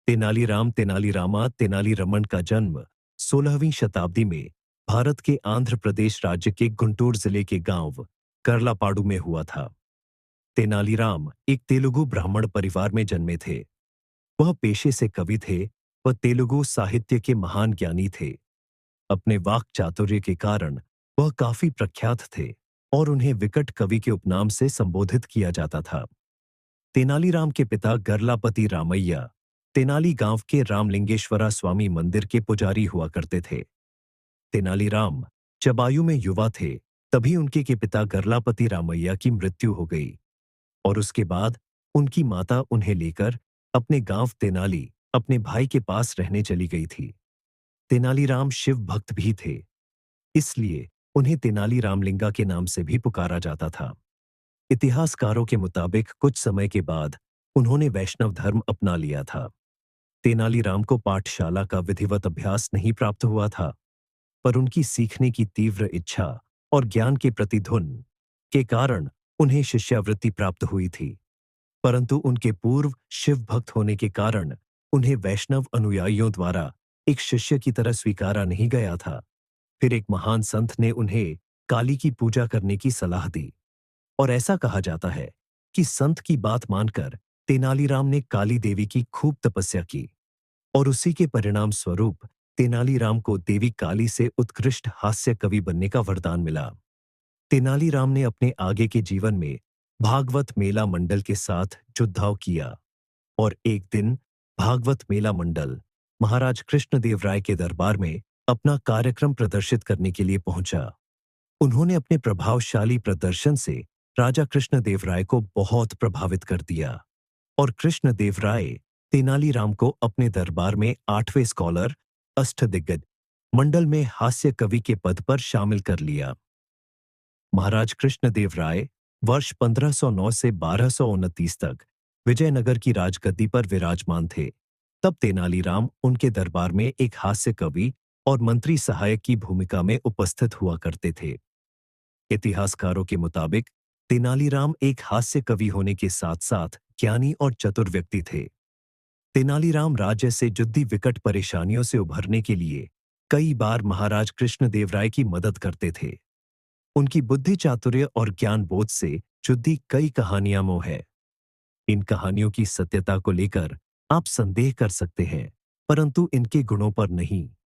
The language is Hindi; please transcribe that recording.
तेनालीराम तेनालीरामा तेनालीरमन का जन्म 16वीं शताब्दी में भारत के आंध्र प्रदेश राज्य के गुंटूर जिले के गांव करलापाड़ू में हुआ था। तेनालीराम एक तेलुगु ब्राह्मण परिवार में जन्मे थे। वह पेशे से कवि थे व तेलुगु साहित्य के महान ज्ञानी थे। अपने वाक चातुर्य के कारण वह काफी प्रख्यात थे और उन्हें विकट कवि के उपनाम से संबोधित किया जाता था। तेनालीराम के पिता गरलापति रामैया तेनाली गांव के रामलिंगेश्वरा स्वामी मंदिर के पुजारी हुआ करते थे। तेनालीराम जब आयु में युवा थे तभी उनके के पिता गरलापति रामैया की मृत्यु हो गई और उसके बाद उनकी माता उन्हें लेकर अपने गांव तेनाली अपने भाई के पास रहने चली गई थी। तेनालीराम शिव भक्त भी थे, इसलिए उन्हें तेनाली रामलिंगा के नाम से भी पुकारा जाता था। इतिहासकारों के मुताबिक कुछ समय के बाद उन्होंने वैष्णव धर्म अपना लिया था। तेनालीराम को पाठशाला का विधिवत अभ्यास नहीं प्राप्त हुआ था, पर उनकी सीखने की तीव्र इच्छा और ज्ञान के प्रति धुन के कारण उन्हें शिष्यावृत्ति प्राप्त हुई थी। परंतु उनके पूर्व शिव भक्त होने के कारण उन्हें वैष्णव अनुयायियों द्वारा एक शिष्य की तरह स्वीकारा नहीं गया था। फिर एक महान संत ने उन्हें काली की पूजा करने की सलाह दी और ऐसा कहा जाता है कि संत की बात मानकर तेनालीराम ने काली देवी की खूब तपस्या की और उसी के परिणाम स्वरूप तेनालीराम को देवी काली से उत्कृष्ट हास्य कवि बनने का वरदान मिला। तेनालीराम ने अपने आगे के जीवन में भागवत मेला मंडल के साथ जुद्धाव किया और एक दिन भागवत मेला मंडल महाराज कृष्णदेव राय के दरबार में अपना कार्यक्रम प्रदर्शित करने के लिए पहुंचा। उन्होंने अपने प्रभावशाली प्रदर्शन से राजा कृष्णदेव राय को बहुत प्रभावित कर दिया और कृष्णदेव राय तेनालीराम को अपने दरबार में 8वें स्कॉलर अष्टदिग्गज मंडल में हास्य कवि के पद पर शामिल कर लिया। महाराज कृष्णदेव राय वर्ष 1509 से 1229 तक विजयनगर की राजगद्दी पर विराजमान थे। तब तेनालीराम उनके दरबार में एक हास्य कवि और मंत्री सहायक की भूमिका में उपस्थित हुआ करते थे। इतिहासकारों के मुताबिक तेनालीराम एक हास्य कवि होने के साथ साथ ज्ञानी और चतुर व्यक्ति थे। तेनालीराम राज्य से जुद्दी विकट परेशानियों से उभरने के लिए कई बार महाराज कृष्णदेव राय की मदद करते थे। उनकी बुद्धि चातुर्य और ज्ञान बोध से जुद्दी कई कहानियां मोह है। इन कहानियों की सत्यता को लेकर आप संदेह कर सकते हैं, परंतु इनके गुणों पर नहीं।